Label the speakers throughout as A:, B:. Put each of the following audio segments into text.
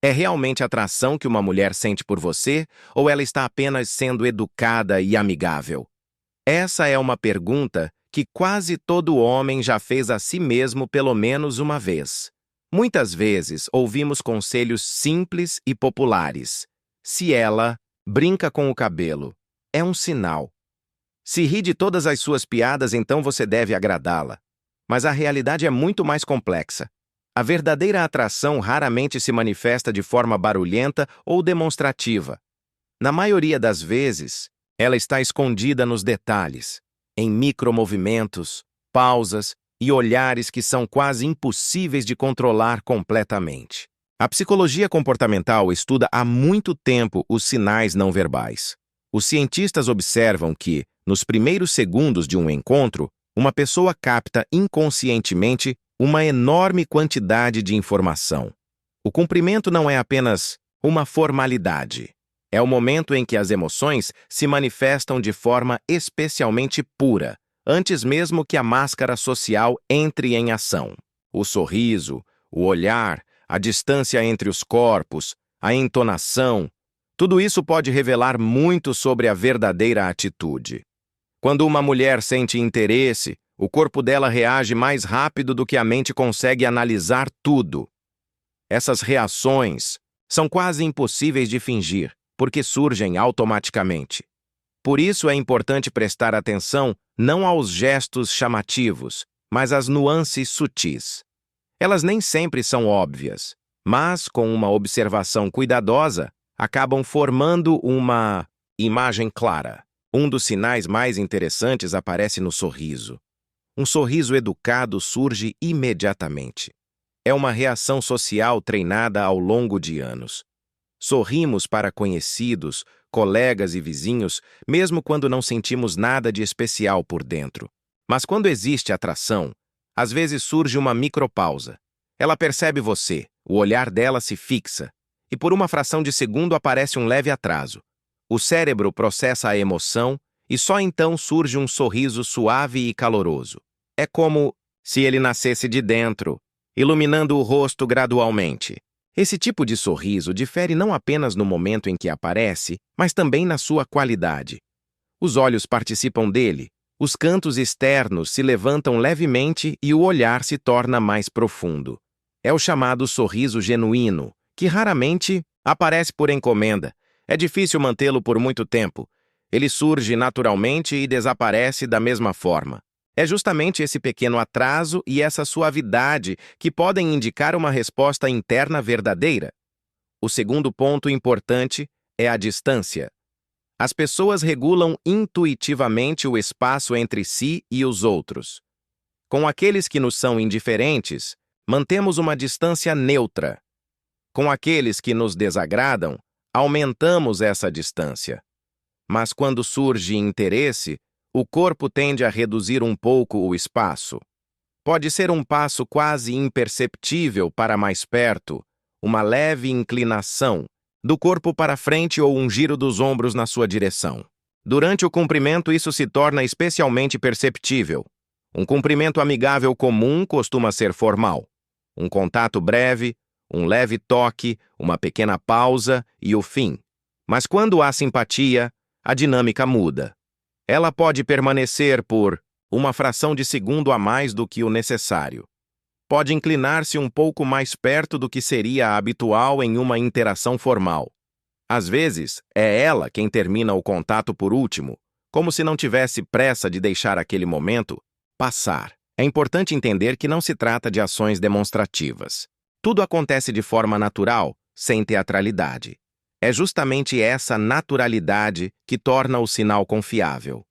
A: É realmente atração que uma mulher sente por você ou ela está apenas sendo educada e amigável? Essa é uma pergunta que quase todo homem já fez a si mesmo pelo menos uma vez. Muitas vezes ouvimos conselhos simples e populares. Se ela brinca com o cabelo, é um sinal. Se ri de todas as suas piadas, então você deve agradá-la. Mas a realidade é muito mais complexa. A verdadeira atração raramente se manifesta de forma barulhenta ou demonstrativa. Na maioria das vezes, ela está escondida nos detalhes, em micromovimentos, pausas e olhares que são quase impossíveis de controlar completamente. A psicologia comportamental estuda há muito tempo os sinais não verbais. Os cientistas observam que, nos primeiros segundos de um encontro, uma pessoa capta inconscientemente uma enorme quantidade de informação. O cumprimento não é apenas uma formalidade. É o momento em que as emoções se manifestam de forma especialmente pura, antes mesmo que a máscara social entre em ação. O sorriso, o olhar, a distância entre os corpos, a entonação, tudo isso pode revelar muito sobre a verdadeira atitude. Quando uma mulher sente interesse, o corpo dela reage mais rápido do que a mente consegue analisar tudo. Essas reações são quase impossíveis de fingir, porque surgem automaticamente. Por isso é importante prestar atenção não aos gestos chamativos, mas às nuances sutis. Elas nem sempre são óbvias, mas, com uma observação cuidadosa, acabam formando uma imagem clara. Um dos sinais mais interessantes aparece no sorriso. Um sorriso educado surge imediatamente. É uma reação social treinada ao longo de anos. Sorrimos para conhecidos, colegas e vizinhos, mesmo quando não sentimos nada de especial por dentro. Mas quando existe atração, às vezes surge uma micropausa. Ela percebe você, o olhar dela se fixa, e por uma fração de segundo aparece um leve atraso. O cérebro processa a emoção e só então surge um sorriso suave e caloroso. É como se ele nascesse de dentro, iluminando o rosto gradualmente. Esse tipo de sorriso difere não apenas no momento em que aparece, mas também na sua qualidade. Os olhos participam dele, os cantos externos se levantam levemente e o olhar se torna mais profundo. É o chamado sorriso genuíno, que raramente aparece por encomenda. É difícil mantê-lo por muito tempo. Ele surge naturalmente e desaparece da mesma forma. É justamente esse pequeno atraso e essa suavidade que podem indicar uma resposta interna verdadeira. O segundo ponto importante é a distância. As pessoas regulam intuitivamente o espaço entre si e os outros. Com aqueles que nos são indiferentes, mantemos uma distância neutra. Com aqueles que nos desagradam, aumentamos essa distância. Mas quando surge interesse, o corpo tende a reduzir um pouco o espaço. Pode ser um passo quase imperceptível para mais perto, uma leve inclinação do corpo para frente ou um giro dos ombros na sua direção. Durante o cumprimento, isso se torna especialmente perceptível. Um cumprimento amigável comum costuma ser formal. Um contato breve, um leve toque, uma pequena pausa e o fim. Mas quando há simpatia, a dinâmica muda. Ela pode permanecer por uma fração de segundo a mais do que o necessário. Pode inclinar-se um pouco mais perto do que seria habitual em uma interação formal. Às vezes, é ela quem termina o contato por último, como se não tivesse pressa de deixar aquele momento passar. É importante entender que não se trata de ações demonstrativas. Tudo acontece de forma natural, sem teatralidade. É justamente essa naturalidade que torna o sinal confiável.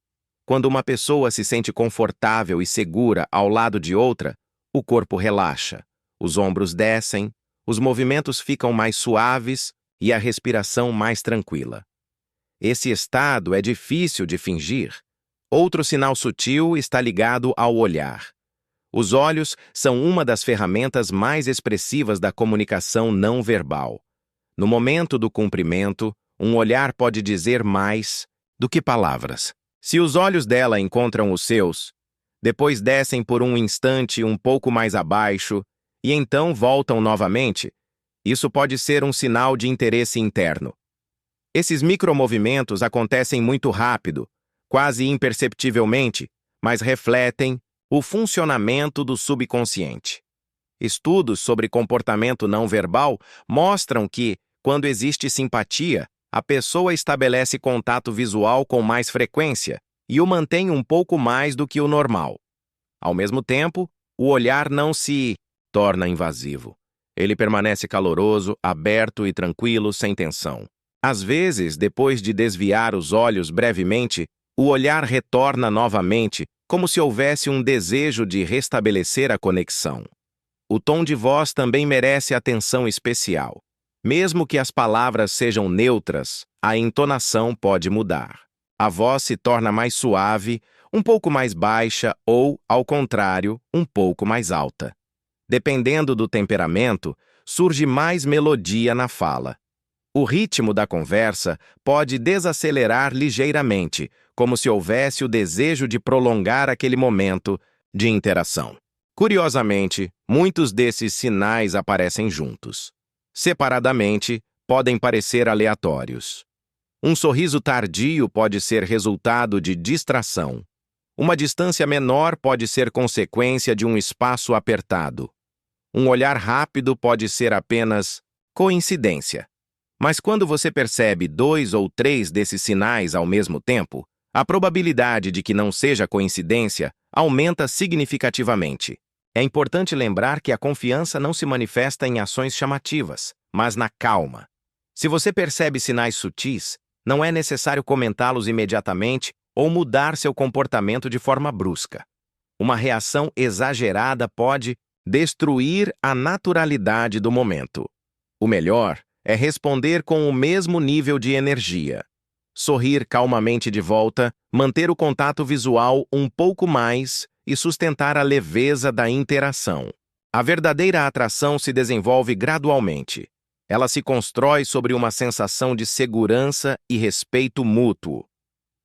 A: Quando uma pessoa se sente confortável e segura ao lado de outra, o corpo relaxa, os ombros descem, os movimentos ficam mais suaves e a respiração mais tranquila. Esse estado é difícil de fingir. Outro sinal sutil está ligado ao olhar. Os olhos são uma das ferramentas mais expressivas da comunicação não verbal. No momento do cumprimento, um olhar pode dizer mais do que palavras. Se os olhos dela encontram os seus, depois descem por um instante um pouco mais abaixo e então voltam novamente, Isso pode ser um sinal de interesse interno. Esses micromovimentos acontecem muito rápido, quase imperceptivelmente, mas refletem o funcionamento do subconsciente. Estudos sobre comportamento não verbal mostram que, quando existe simpatia, a pessoa estabelece contato visual com mais frequência e o mantém um pouco mais do que o normal. Ao mesmo tempo, o olhar não se torna invasivo. Ele permanece caloroso, aberto e tranquilo, sem tensão. Às vezes, depois de desviar os olhos brevemente, o olhar retorna novamente, como se houvesse um desejo de restabelecer a conexão. O tom de voz também merece atenção especial. Mesmo que as palavras sejam neutras, a entonação pode mudar. A voz se torna mais suave, um pouco mais baixa ou, ao contrário, um pouco mais alta. Dependendo do temperamento, surge mais melodia na fala. O ritmo da conversa pode desacelerar ligeiramente, como se houvesse o desejo de prolongar aquele momento de interação. Curiosamente, muitos desses sinais aparecem juntos. Separadamente, podem parecer aleatórios. Um sorriso tardio pode ser resultado de distração. Uma distância menor pode ser consequência de um espaço apertado. Um olhar rápido pode ser apenas coincidência. Mas quando você percebe 2 ou 3 desses sinais ao mesmo tempo, a probabilidade de que não seja coincidência aumenta significativamente. É importante lembrar que a confiança não se manifesta em ações chamativas, mas na calma. Se você percebe sinais sutis, não é necessário comentá-los imediatamente ou mudar seu comportamento de forma brusca. Uma reação exagerada pode destruir a naturalidade do momento. O melhor é responder com o mesmo nível de energia. Sorrir calmamente de volta, manter o contato visual um pouco mais e sustentar a leveza da interação. A verdadeira atração se desenvolve gradualmente. Ela se constrói sobre uma sensação de segurança e respeito mútuo.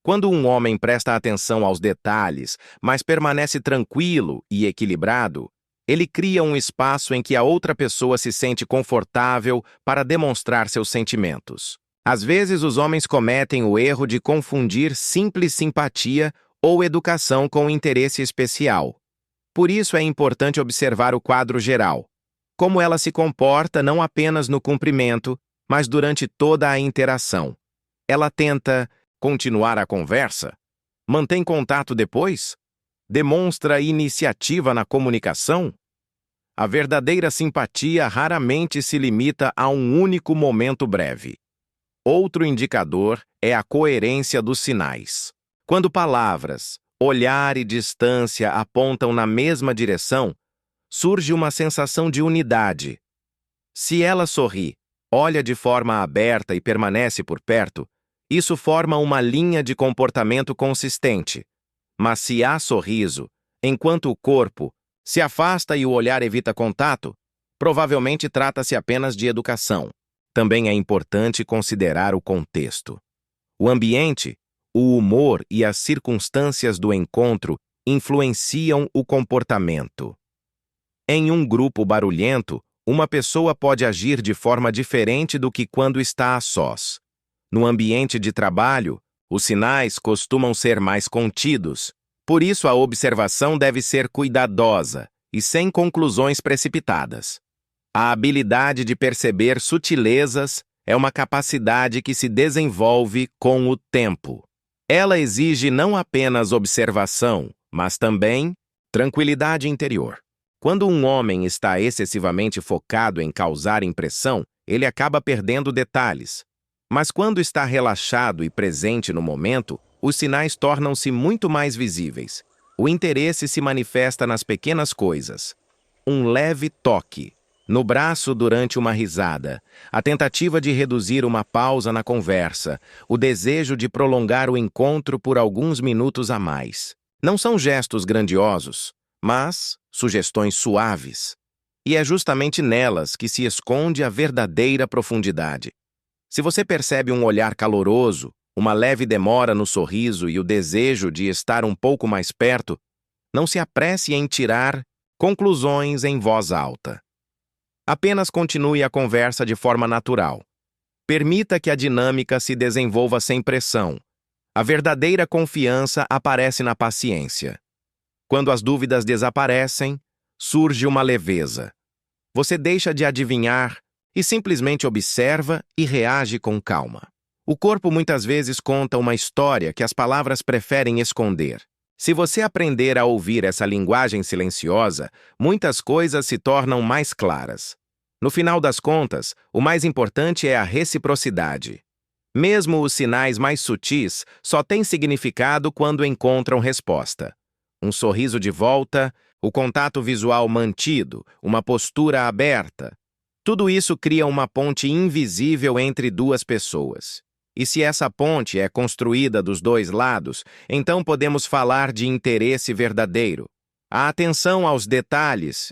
A: Quando um homem presta atenção aos detalhes, mas permanece tranquilo e equilibrado, ele cria um espaço em que a outra pessoa se sente confortável para demonstrar seus sentimentos. Às vezes, os homens cometem o erro de confundir simples simpatia ou educação com interesse especial. Por isso é importante observar o quadro geral. Como ela se comporta não apenas no cumprimento, mas durante toda a interação. Ela tenta continuar a conversa? Mantém contato depois? Demonstra iniciativa na comunicação? A verdadeira simpatia raramente se limita a um único momento breve. Outro indicador é a coerência dos sinais. Quando palavras, olhar e distância apontam na mesma direção, surge uma sensação de unidade. Se ela sorri, olha de forma aberta e permanece por perto, isso forma uma linha de comportamento consistente. Mas se há sorriso, enquanto o corpo se afasta e o olhar evita contato, provavelmente trata-se apenas de educação. Também é importante considerar o contexto. O ambiente, o humor e as circunstâncias do encontro influenciam o comportamento. Em um grupo barulhento, uma pessoa pode agir de forma diferente do que quando está a sós. No ambiente de trabalho, os sinais costumam ser mais contidos. Por isso, a observação deve ser cuidadosa e sem conclusões precipitadas. A habilidade de perceber sutilezas é uma capacidade que se desenvolve com o tempo. Ela exige não apenas observação, mas também tranquilidade interior. Quando um homem está excessivamente focado em causar impressão, ele acaba perdendo detalhes. Mas quando está relaxado e presente no momento, os sinais tornam-se muito mais visíveis. O interesse se manifesta nas pequenas coisas. Um leve toque no braço durante uma risada, a tentativa de reduzir uma pausa na conversa, o desejo de prolongar o encontro por alguns minutos a mais. Não são gestos grandiosos, mas sugestões suaves. E é justamente nelas que se esconde a verdadeira profundidade. Se você percebe um olhar caloroso, uma leve demora no sorriso e o desejo de estar um pouco mais perto, não se apresse em tirar conclusões em voz alta. Apenas continue a conversa de forma natural. Permita que a dinâmica se desenvolva sem pressão. A verdadeira confiança aparece na paciência. Quando as dúvidas desaparecem, surge uma leveza. Você deixa de adivinhar e simplesmente observa e reage com calma. O corpo muitas vezes conta uma história que as palavras preferem esconder. Se você aprender a ouvir essa linguagem silenciosa, muitas coisas se tornam mais claras. No final das contas, o mais importante é a reciprocidade. Mesmo os sinais mais sutis só têm significado quando encontram resposta. Um sorriso de volta, o contato visual mantido, uma postura aberta. Tudo isso cria uma ponte invisível entre duas pessoas. E se essa ponte é construída dos dois lados, então podemos falar de interesse verdadeiro. A atenção aos detalhes